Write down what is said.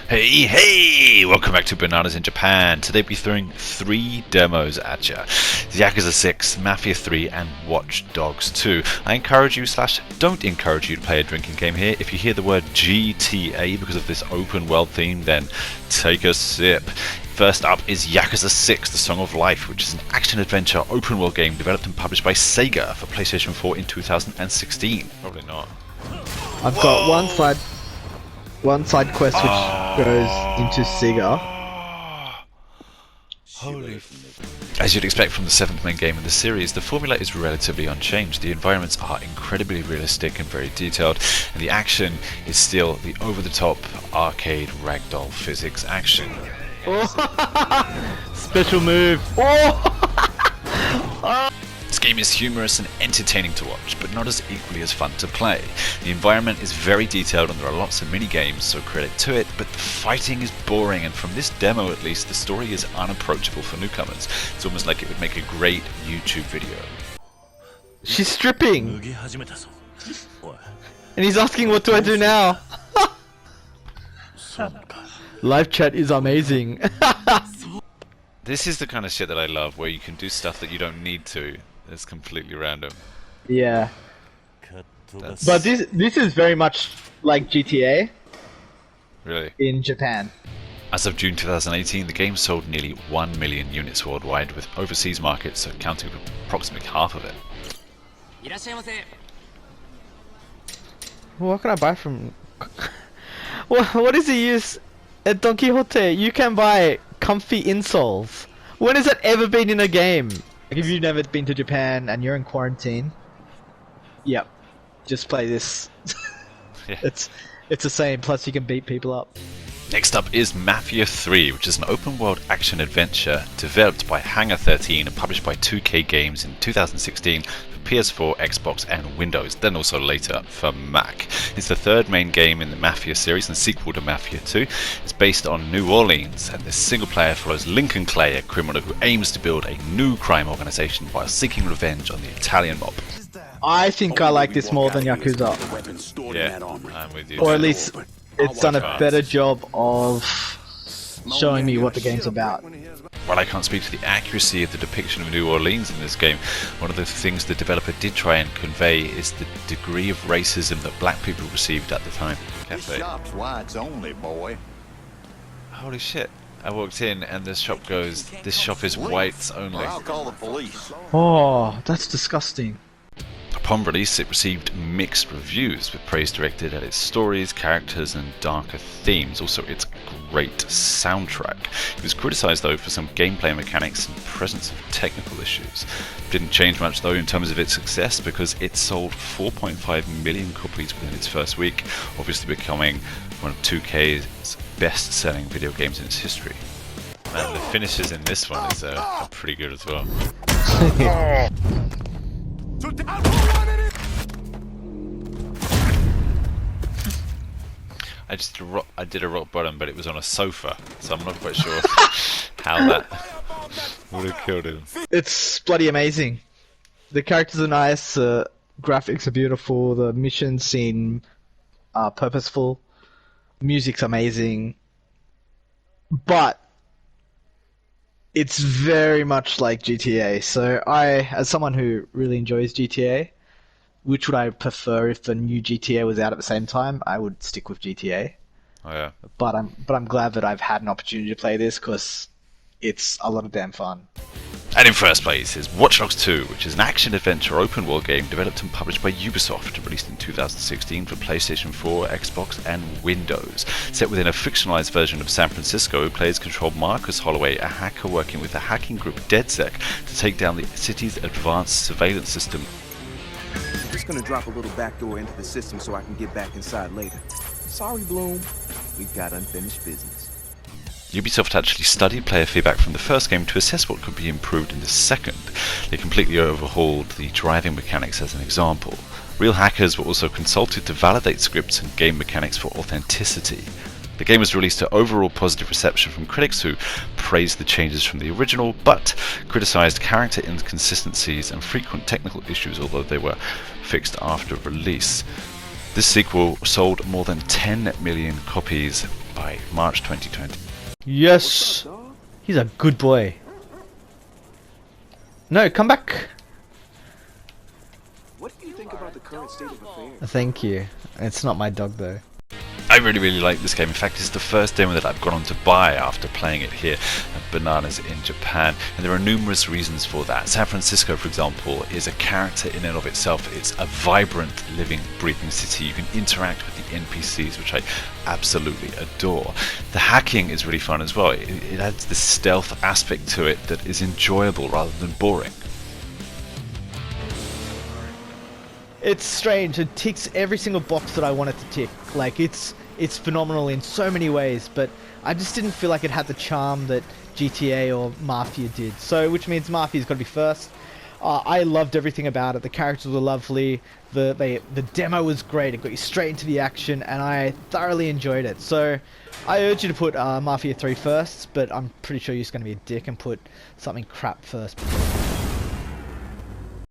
Hey, welcome back to Bananas in Japan. Today we'll be throwing 3 demos at you. Yakuza 6, Mafia 3 and Watch Dogs 2. I encourage you / don't encourage you to play a drinking game here. If you hear the word GTA because of this open world theme, then take a sip. First up is Yakuza 6, The Song of Life, which is an action-adventure open-world game developed and published by Sega for PlayStation 4 in 2016. Probably not. I've got one side quest which goes into Sega. Holy As you'd expect from the 7th main game in the series, the formula is relatively unchanged. The environments are incredibly realistic and very detailed, and the action is still the over-the-top arcade ragdoll physics action. Special move. This game is humorous and entertaining to watch, but not as equally as fun to play. The environment is very detailed and there are lots of mini-games, so credit to it, but the fighting is boring, and from this demo at least, the story is unapproachable for newcomers. It's almost like it would make a great YouTube video. She's stripping! And he's asking, what do I do now? Live chat is amazing. This is the kind of shit that I love, where you can do stuff that you don't need to. It's completely random. Yeah. But this is very much like GTA. Really? In Japan. As of June 2018, the game sold nearly 1 million units worldwide, with overseas markets accounting for approximately half of it. What can I buy from... What is the use? At Don Quixote, you can buy comfy insoles. When has that ever been in a game? Like, if you've never been to Japan and you're in quarantine, yep, just play this. Yeah. It's the same, plus you can beat people up. Next up is Mafia 3, which is an open-world action-adventure developed by Hangar 13 and published by 2K Games in 2016 for PS4, Xbox and Windows, then also later for Mac. It's the third main game in the Mafia series and sequel to Mafia 2. It's based on New Orleans, and this single player follows Lincoln Clay, a criminal who aims to build a new crime organization while seeking revenge on the Italian mob. I think I like this more than Yakuza. Yeah, I'm with you. Or at least it's done a better job of showing me what the game's about. While I can't speak to the accuracy of the depiction of New Orleans in this game, one of the things the developer did try and convey is the degree of racism that black people received at the time. This shop's whites only, boy. Holy shit. I walked in and this shop goes, this shop is whites only. I'll call the police. Oh, that's disgusting. Upon release, it received mixed reviews, with praise directed at its stories, characters, and darker themes. Also, its great soundtrack. It was criticised, though, for some gameplay mechanics and presence of technical issues. Didn't change much, though, in terms of its success, because it sold 4.5 million copies within its first week, obviously becoming one of 2K's best-selling video games in its history. And the finishes in this one is are pretty good as well. I did a rock bottom, but it was on a sofa, so I'm not quite sure how that would have killed him. It's bloody amazing. The characters are nice, graphics are beautiful, the missions seem purposeful, music's amazing, but it's very much like GTA. So as someone who really enjoys GTA, which would I prefer if the new GTA was out at the same time? I would stick with GTA. Oh yeah. But I'm glad that I've had an opportunity to play this, because it's a lot of damn fun. And in first place is Watch Dogs 2, which is an action-adventure open-world game developed and published by Ubisoft, released in 2016 for PlayStation 4, Xbox, and Windows. Set within a fictionalized version of San Francisco, players control Marcus Holloway, a hacker working with the hacking group DedSec to take down the city's advanced surveillance system. I'm just gonna drop a little backdoor into the system so I can get back inside later. Sorry, Bloom. We've got unfinished business. Ubisoft actually studied player feedback from the first game to assess what could be improved in the second. They completely overhauled the driving mechanics as an example. Real hackers were also consulted to validate scripts and game mechanics for authenticity. The game was released to overall positive reception from critics who praised the changes from the original, but criticised character inconsistencies and frequent technical issues, although they were fixed after release. This sequel sold more than 10 million copies by March 2020. Yes! He's a good boy. No, come back! What do you think about the current state of affairs? Thank you. It's not my dog though. I really like this game. In fact, it's the first demo that I've gone on to buy after playing it here at Bananas in Japan, and there are numerous reasons for that. San Francisco, for example, is a character in and of itself. It's a vibrant, living, breathing city. You can interact with the NPCs, which I absolutely adore. The hacking is really fun as well. It adds this stealth aspect to it that is enjoyable rather than boring. It's strange. It ticks every single box that I want it to tick. Like, it's phenomenal in so many ways, but I just didn't feel like it had the charm that GTA or Mafia did. So, which means Mafia's got to be first. I loved everything about it. The characters were lovely. The demo was great. It got you straight into the action, and I thoroughly enjoyed it. So, I urge you to put Mafia 3 first, but I'm pretty sure you're just going to be a dick and put something crap first.